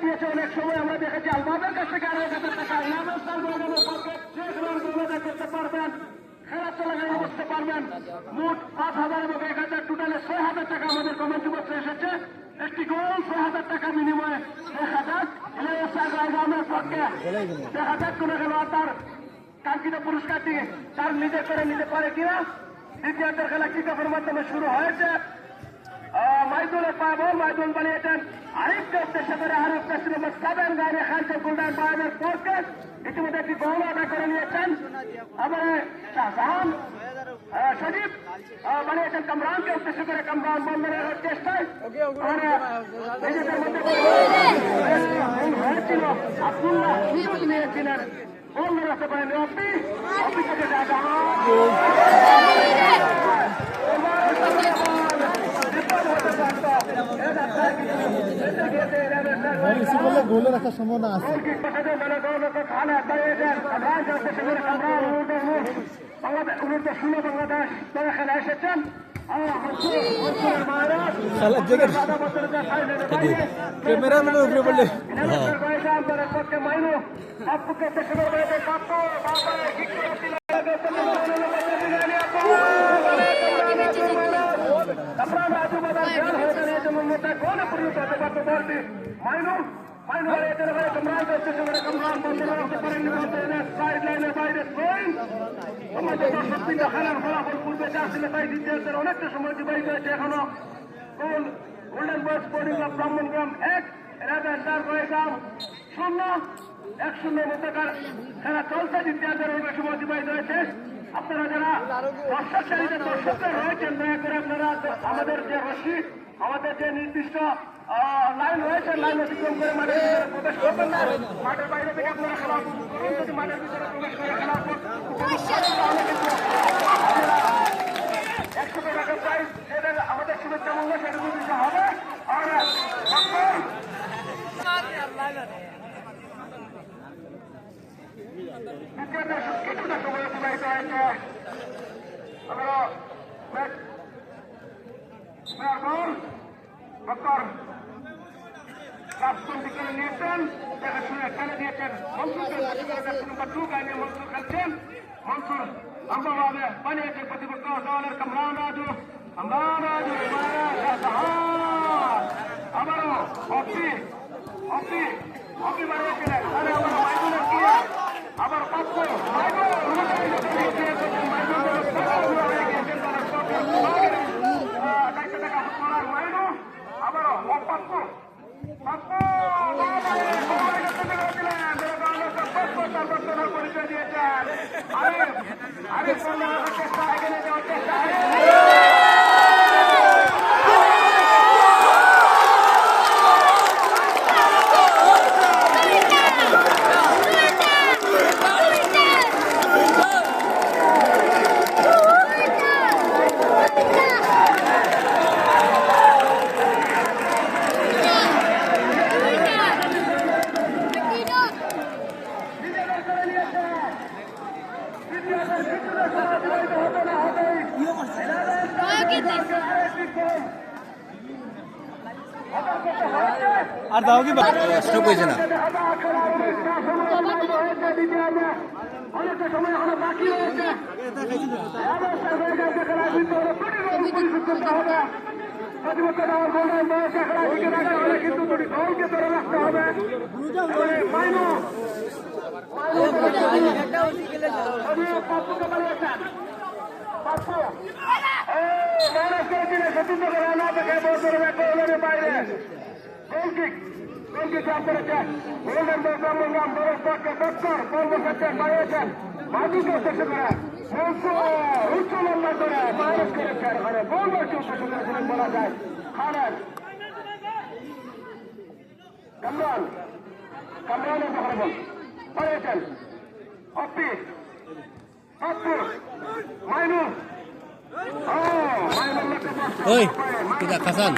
দিয়েছে। অনেক সময় আমরা দেখেছি আলমাদের কাছ থেকে 2,500 টাকা করতে পারবেন, খেলা চলাকালীন বসতে পারবেন। মোট 5,000 এবং 1,000 টোটালে 6,000 টাকা আমাদের কমিটি বছর এসেছে। একটি গোল 6,000 টাকা বিনিময়ে 1,000 গ্রামের পক্ষে দেখা যাক কোন খেলোয়াড় তার কাঙ্ক্ষিত পুরস্কারটি তার নিজে করে নিতে পারে কিনা। দ্বিতীয়ার্ধের খেলা কিকঅফের মাধ্যমে শুরু হয়েছে। মাইদুলের পাবো মাইদুল বানিয়েছেন আরিফকে উদ্দেশ্য করে। আরিফ নম্বর 7 গায়ে খাইছে গোল্ডেন পাইবের পক্ষে ইতিমধ্যে একটি গোল আদায় করে নিয়েছেন। আবার শাহজাহান সজীব বানিয়েছেন কামরানকে উদ্দেশ্য করে। কামরান বন্ধনের চেষ্টায় নিজেদের মধ্যে হয়েছিল। আব্দুল্লাহ সুযোগ নিয়েছিলেন, গোল রাখতে পারেন অপি থেকে শাহজাহান। গোলে রাখার সম্ভাবনা আছে। বাংলাদেশ তারা খেলা এসেছেন। ক্যামেরাম্যানের উপরে বললে অনেকটা সময় অতিবাহিত হয়েছে। এখনো গোল্ডেন বয়েস স্পোর্টিং ক্লাব ব্রাহ্মণগ্রাম 1 গ্রাম 0 1-0 মধ্যকার খেলা চলছে। দ্বিতীয়ার্ধের অনেক সময় অতিবাহিত হয়েছে। আপনারা যারা দর্শক সারিতে দর্শকরা রয়েছেন দয়া করে আপনারা আমাদের যে রশি আমাদের যে নির্দিষ্ট লাইন রয়েছে লাইন অতিক্রম করে মাঠের ভিতরে প্রবেশ করবেন না। মাঠের বাইরে থেকে আপনারা খেলা করুন। যদি মাঠের ভিতরে প্রবেশ করে খেলা তাহলে কিন্তু 100 টাকা প্রাইজ এদের আমাদের শুভেচ্ছা মূল্য সেটুকু দিতে হবে। আর কিছুটা সময় অতিবাহিত হয়েছে। আমরা ডক্টর রাজপন্থী করে নিয়েছেন, দেখাশোনা খেলে দিয়েছেন মনসুরকে। নম্বর 2 গায়ে মনসুর খেলছেন। মনসুর লম্বাভাবে বানিয়েছে প্রতিপক্ষ দলের কামরান রাজু। আবারও হকি বানিয়েছিলেন। আবার পাত্র পরিচয় দিয়েছেন। আরে চেষ্টা এগিয়ে যাওয়ার চেষ্টা আর দাও কি স্টপ হয়েছে না। অনেকটা সময় এখনো বাকি রয়েছে। প্রতিপক্ষ দল গোল্ডেন বয়সে খেলা টিকে রাখতে হলে কিন্তু দুটি দলকে ধরে রাখতে হবে। পাপ্পুকে পালিয়েছেন। পাপ্পু মানুষ করেছিলেন সতীন্দ্র করে না দেখে বল ধরে গোলের বাইরে গোলকিক লাভ করেছেন। গোল্ডেন বল ব্রাহ্মণগ্রাম দলের পক্ষে ডক্টর বল বসাচ্ছেন বাড়িয়েছেন। মাঝিকে উদ্দেশ্য করে উচ্চ লম্বা করে মানুষ করেছেন। মানে বল বলছে উদ্দেশ্য করেছিলেন বলা যায়। খালেদ কামরানের দখলে বল বাড়িয়েছেন। অপি পাপ্পু মাইনুল ওই হাসান